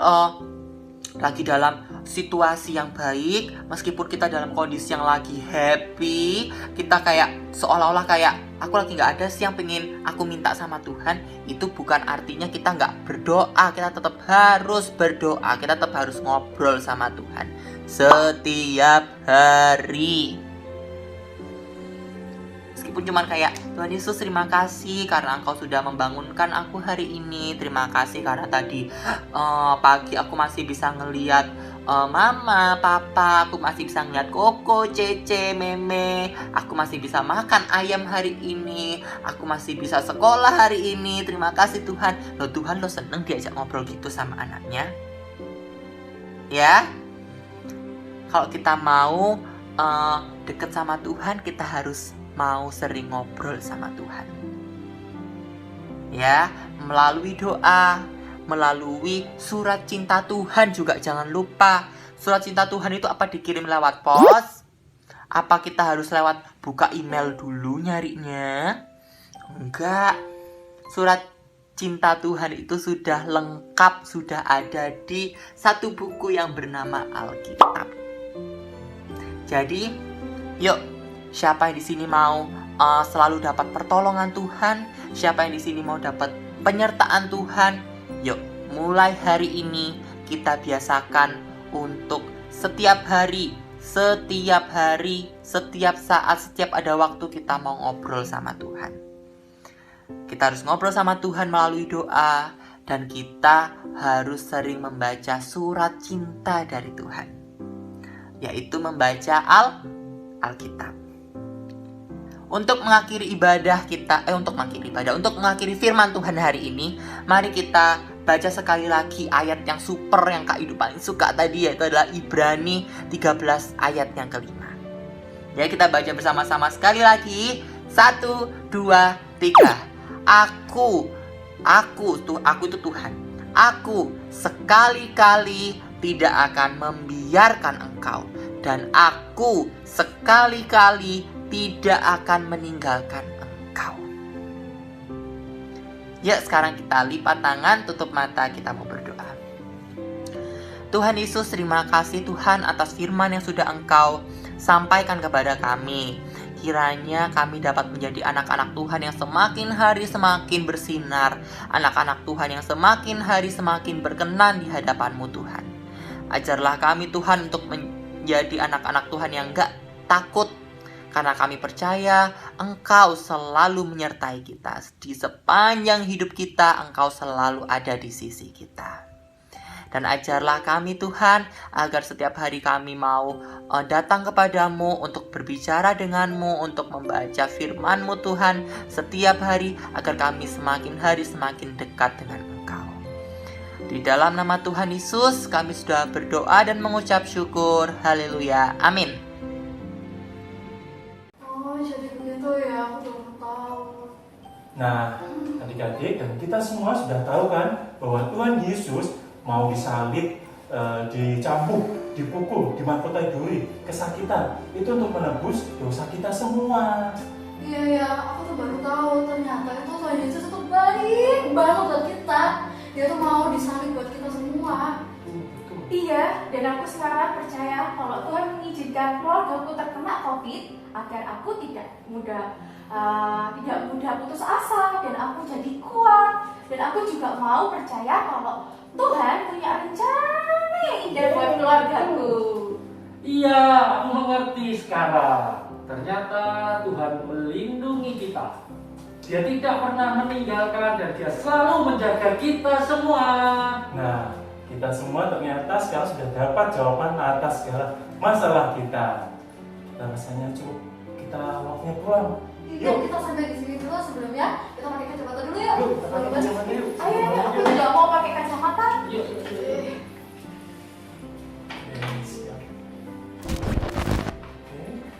S10: lagi dalam situasi yang baik, meskipun kita dalam kondisi yang lagi happy, kita kayak seolah-olah kayak aku lagi gak ada sih yang pengen aku minta sama Tuhan, itu bukan artinya kita gak berdoa. Kita tetap harus berdoa, kita tetap harus ngobrol sama Tuhan setiap hari. Meskipun cuman kayak, Tuhan Yesus terima kasih karena Engkau sudah membangunkan aku hari ini. Terima kasih karena tadi pagi aku masih bisa ngeliat mama, papa. Aku masih bisa ngeliat Koko, Cece, Meme. Aku masih bisa makan ayam hari ini. Aku masih bisa sekolah hari ini. Terima kasih Tuhan. Loh, Tuhan lo seneng diajak ngobrol gitu sama anaknya? Ya, kalau kita mau deket sama Tuhan, kita harus mau sering ngobrol sama Tuhan. Ya, melalui doa, melalui surat cinta Tuhan juga jangan lupa. Surat cinta Tuhan itu apa dikirim lewat pos? Apa kita harus lewat buka email dulu nyarinya? Enggak. Surat cinta Tuhan itu sudah lengkap, sudah ada di satu buku yang bernama Alkitab. Jadi, yuk, siapa yang di sini mau selalu dapat pertolongan Tuhan? Siapa yang di sini mau dapat penyertaan Tuhan? Yuk, mulai hari ini kita biasakan untuk setiap hari, setiap saat, setiap ada waktu kita mau ngobrol sama Tuhan. Kita harus ngobrol sama Tuhan melalui doa, dan kita harus sering membaca surat cinta dari Tuhan, yaitu membaca Alkitab. Untuk mengakhiri firman Tuhan hari ini, mari kita baca sekali lagi ayat yang super yang Kak Idu paling suka tadi, yaitu adalah Ibrani 13 ayat yang kelima. Ya, kita baca bersama-sama sekali lagi. 1, 2, 3. Aku itu Tuhan. Aku sekali-kali tidak akan membiarkan engkau, dan aku sekali-kali tidak akan meninggalkan engkau. Ya, sekarang kita lipat tangan, tutup mata, kita mau berdoa. Tuhan Yesus, terima kasih Tuhan atas firman yang sudah Engkau sampaikan kepada kami. Kiranya kami dapat menjadi anak-anak Tuhan yang semakin hari semakin bersinar, anak-anak Tuhan yang semakin hari semakin berkenan di hadapan-Mu Tuhan. Ajarlah kami Tuhan untuk menjadi anak-anak Tuhan yang gak takut, karena kami percaya Engkau selalu menyertai kita. Di sepanjang hidup kita, Engkau selalu ada di sisi kita. Dan ajarlah kami Tuhan, agar setiap hari kami mau datang kepadamu untuk berbicara denganmu, untuk membaca firman-Mu Tuhan setiap hari, agar kami semakin hari semakin dekat dengan Engkau. Di dalam nama Tuhan Yesus, kami sudah berdoa dan mengucap syukur. Haleluya. Amin.
S8: Oh, jadi begitu ya, aku belum tahu.
S7: Nah, adik-adik dan kita semua sudah tahu kan bahwa Tuhan Yesus mau disalib, dicambuk, dipukul, dimahkotai duri, kesakitan. Itu untuk menebus dosa kita semua.
S8: Iya ya, aku tuh baru tahu ternyata itu Tuhan Yesus itu baik banget buat kita. Dia tuh mau disalib buat kita semua.
S1: Iya, dan aku sekarang percaya kalau Tuhan mengizinkan keluargaku terkena COVID agar aku tidak mudah putus asa dan aku jadi kuat. Dan aku juga mau percaya kalau Tuhan punya rencana yang indah buat keluargaku.
S9: Iya, aku mengerti sekarang. Ternyata Tuhan melindungi kita. Dia tidak pernah meninggalkan dan dia selalu menjaga kita semua.
S7: Nah, kita semua ternyata sekarang sudah dapat jawaban atas segala masalah kita. Kita rasanya cukup, kita waktunya pulang.
S8: Yuk, kita sampai di sini dulu sebelumnya. Kita pakai kacamata dulu ya.
S7: Yuk, kita pakai kacamata yuk.
S1: Ayo, aku juga mau pakai kacamata.
S9: Yuk.
S7: Siap.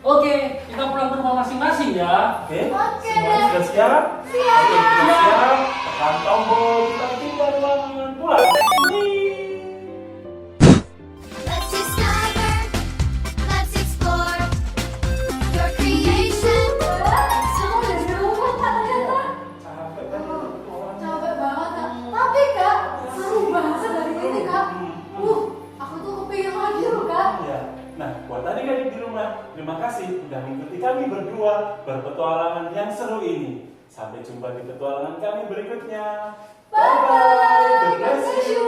S9: Oke, kita pulang ke rumah masing-masing ya.
S7: Oke,
S8: Oke,
S7: semua
S8: deh.
S7: sudah siap?
S8: Siap.
S7: Oke, sudah siap. Tekan tombol, kita tinggal ruangan pulang.
S4: Let's discover, let's explore your creation.
S8: Semua udah di rumah Kak ternyata.
S7: Capek kan?
S8: Capek banget Kak. Tapi Kak, seru banget dari ini Kak. Aku tuh kepingin lagi loh Kak.
S7: Iya. Nah, buat adik-adik di rumah, terima kasih sudah mengikuti kami berdua berpetualangan yang seru ini. Sampai jumpa di petualangan kami berikutnya.
S8: Bye-bye.
S7: God bless you.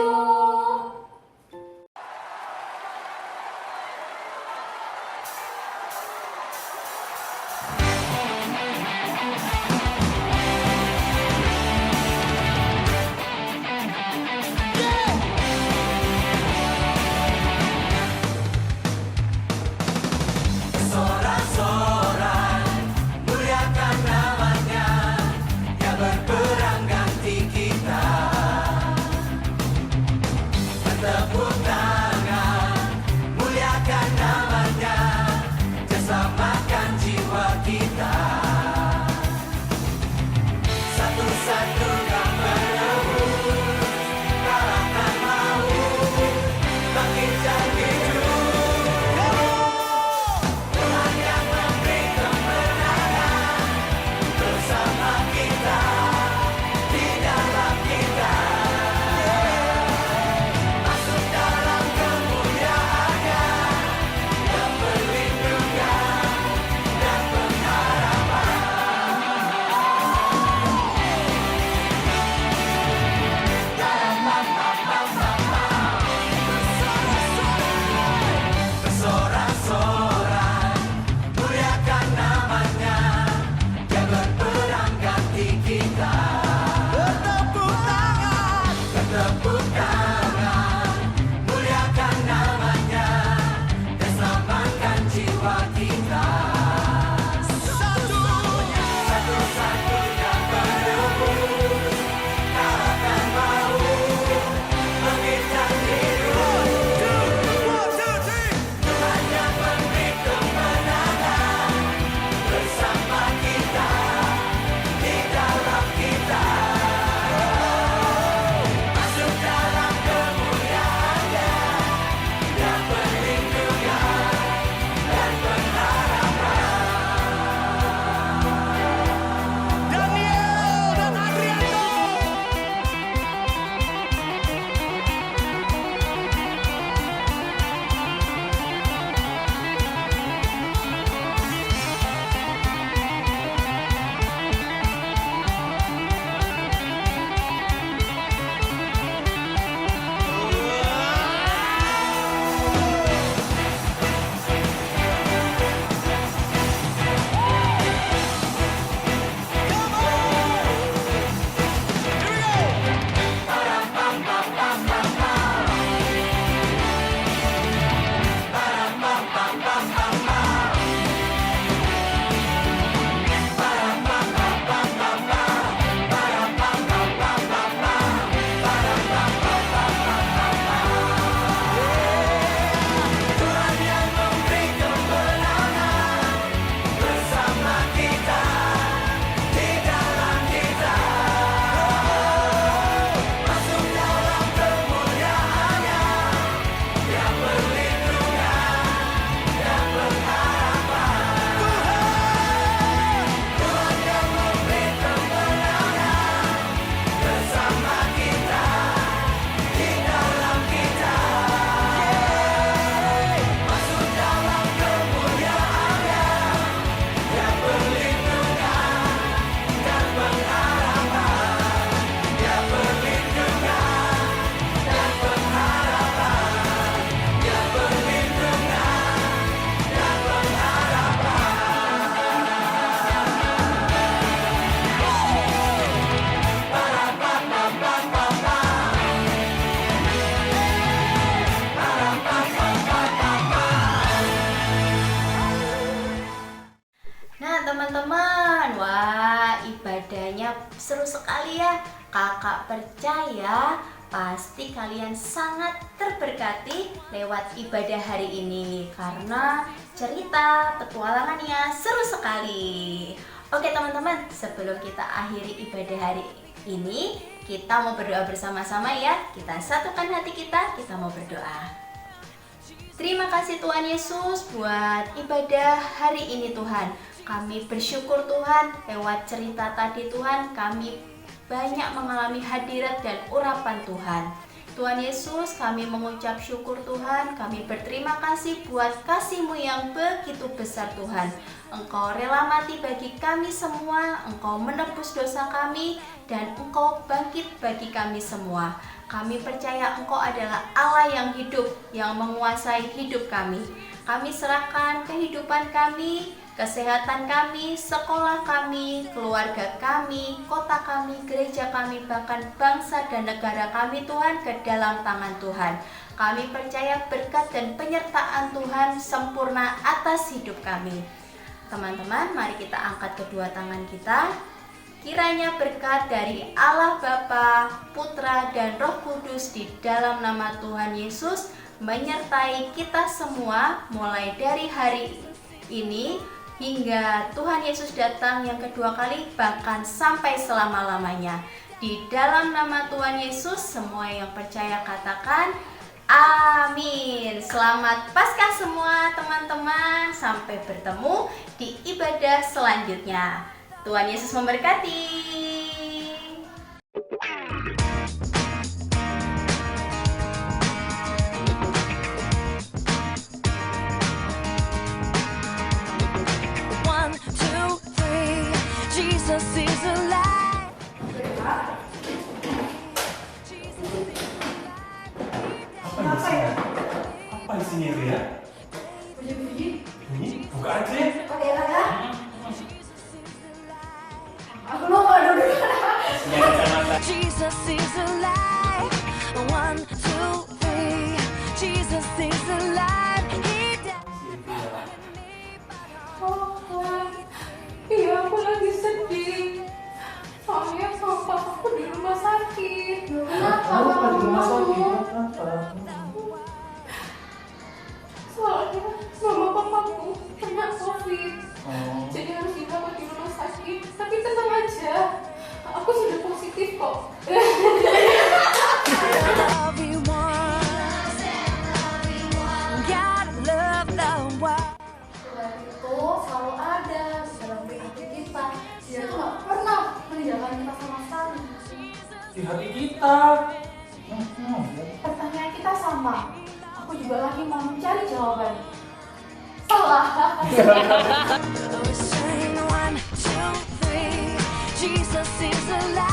S1: teman-teman. Wah, ibadahnya seru sekali ya. Kakak percaya pasti kalian sangat terberkati lewat ibadah hari ini karena cerita petualangannya seru sekali. Oke teman-teman, sebelum kita akhiri ibadah hari ini, kita mau berdoa bersama-sama ya. Kita satukan hati kita mau berdoa. Terima kasih Tuhan Yesus buat ibadah hari ini Tuhan. Kami bersyukur Tuhan, lewat cerita tadi Tuhan, kami banyak mengalami hadirat dan urapan Tuhan. Tuhan Yesus, kami mengucap syukur Tuhan, kami berterima kasih buat kasih-Mu yang begitu besar Tuhan. Engkau rela mati bagi kami semua, Engkau menebus dosa kami, dan Engkau bangkit bagi kami semua. Kami percaya Engkau adalah Allah yang hidup, yang menguasai hidup kami. Kami serahkan kehidupan kami, kesehatan kami, sekolah kami, keluarga kami, kota kami, gereja kami, bahkan bangsa dan negara kami Tuhan ke dalam tangan Tuhan. Kami percaya berkat dan penyertaan Tuhan sempurna atas hidup kami. Teman-teman, mari kita angkat kedua tangan kita. Kiranya berkat dari Allah Bapa, Putra, dan Roh Kudus di dalam nama Tuhan Yesus menyertai kita semua mulai dari hari ini hingga Tuhan Yesus datang yang kedua kali, bahkan sampai selama-lamanya. Di dalam nama Tuhan Yesus, semua yang percaya katakan amin. Selamat Paskah semua teman-teman. Sampai bertemu di ibadah selanjutnya. Tuhan Yesus memberkati.
S2: One, two, three. Jesus is alive.
S7: Apa ya? Apa isinya itu ya?
S8: Bunyi-bunyi.
S7: Bunyi? Buka aja ya.
S8: Oke ya. Aku lupa dulu.
S7: Isinya kacamata.
S2: Jesus is alive. One, two, three. Jesus is alive. He died.
S3: Oh, Tuhan. Iya, aku lagi sedih. Soalnya papa aku di rumah sakit.
S8: Kenapa?
S9: Kenapa di rumah sakit? Kenapa?
S3: Soalnya mama papaku kena COVID.
S9: Oh.
S3: Jadi harus dirawat di rumah sakit. Tapi tenang aja, aku sudah positif kok.
S2: Love you more. Gotta love the world.
S8: Tuhan itu selalu ada dalam hati kita. Dia tuh gak pernah meninggalkan kita sama sekali.
S9: Di hati kita.
S3: Pertanyaan kita sama. Aku juga lagi mau mencari jawaban. Salah.
S2: Sing one, two, three. Jesus is alive.